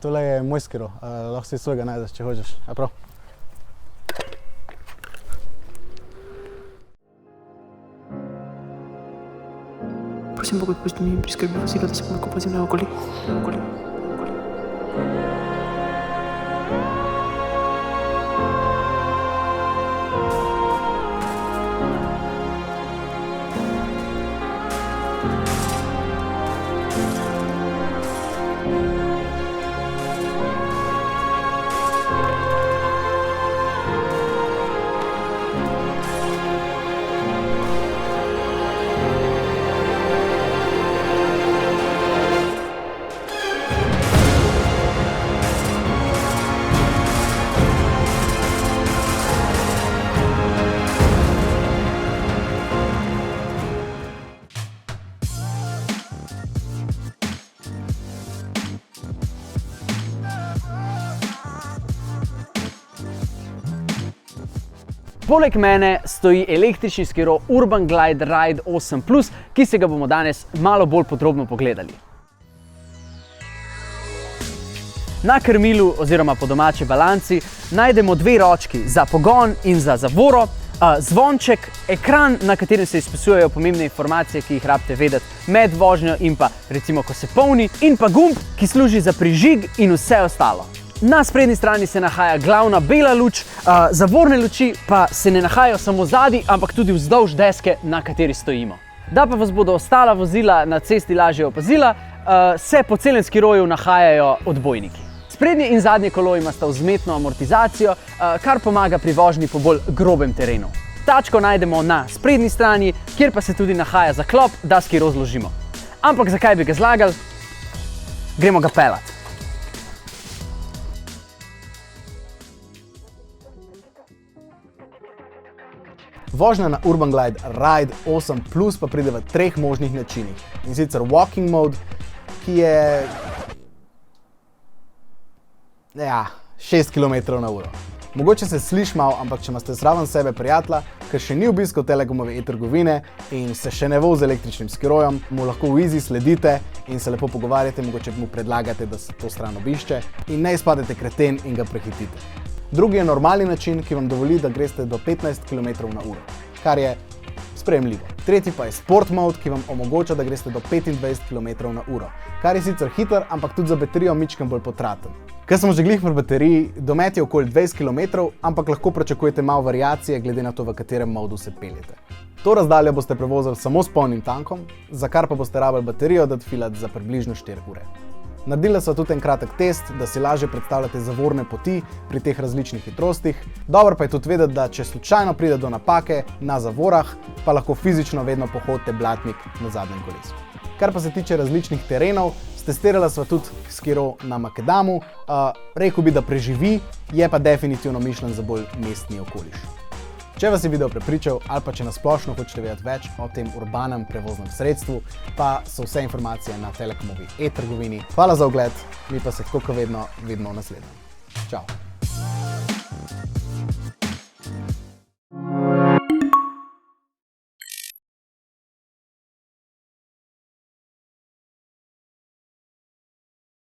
Tole je moj skiro, lahko si svojega najdeš, če hočeš. A prav? Prosim Boga, pusti mi priskrbi vozilo, da se bom lahko vozil naokoli. Poleg mene stoji električni skiro Urban Glide Ride 8+, ki se ga bomo danes malo bolj podrobno pogledali. Na krmilu oziroma po domači balanci najdemo dve ročki za pogon in za zavoro, zvonček, ekran, na katerem se izpisujejo pomembne informacije, ki jih rabite vedeti med vožnjo in pa recimo, ko se polni, in pa gumb, ki služi za prižig in vse ostalo. Na sprednji strani se nahaja glavna bela luč, zavorne luči pa se ne nahajajo samo zadaj, ampak tudi vzdolž deske, na kateri stojimo. Da pa vas bodo ostala vozila na cesti lažje opazila, se po celem skiroju nahajajo odbojniki. Sprednje in zadnje kolo imata vzmetno amortizacijo, kar pomaga pri vožnji po bolj grobem terenu. Tačko najdemo na sprednji strani, kjer pa se tudi nahaja zaklop, da skiro zložimo. Ampak zakaj bi ga zlagali? Gremo ga pelat. Vožnja na Urban Glide Ride 8+ pa pride v treh možnih načinih. In sicer walking mode, ki je 6 km/h. Mogoče se sliši malo, ampak če imate zraven sebe prijatelja, ker še ni obiskal Telekomove e-trgovine in se še ne vozi z električnim skirojem, mu lahko v easy sledite in se lepo pogovarjate, mogoče mu predlagate, da se to stran obišče in ne izpadete kreten in ga prehitite. Drugi je normalni način, ki vam dovoli, da greste do 15 km/h, kar je sprejemljivo. Tretji pa je sport mode, ki vam omogoča, da greste do 25 km/h, kar je sicer hiter, ampak tudi za baterijo mičken bolj potraten. Ker smo že glih pri bateriji, domet je okoli 20 km, ampak lahko pričakujete malo variacije glede na to, v katerem modu se peljete. To razdaljo boste prevozili samo s polnim tankom, za kar pa boste rabili baterijo dati filat za približno 4 ure. Naredila sva tudi en kratek test, da si lažje predstavljate zavorne poti pri teh različnih hitrostih. Dobro pa je tudi vedeti, da če slučajno pride do napake na zavorah, pa lahko fizično vedno pohodite blatnik na zadnjem kolesu. Kar pa se tiče različnih terenov, stestirala sva tudi skiro na Makedamu. Rekel bi, da preživi, je pa definitivno mišljen za bolj mestni okoliš. Če vas je video prepričal ali pa če na splošno hočete vedeti več o tem urbanem prevoznem sredstvu, pa so vse informacije na Telekomovi e-trgovini. Hvala za ogled, mi pa se tako kot vedno vidimo v naslednjem. Čau!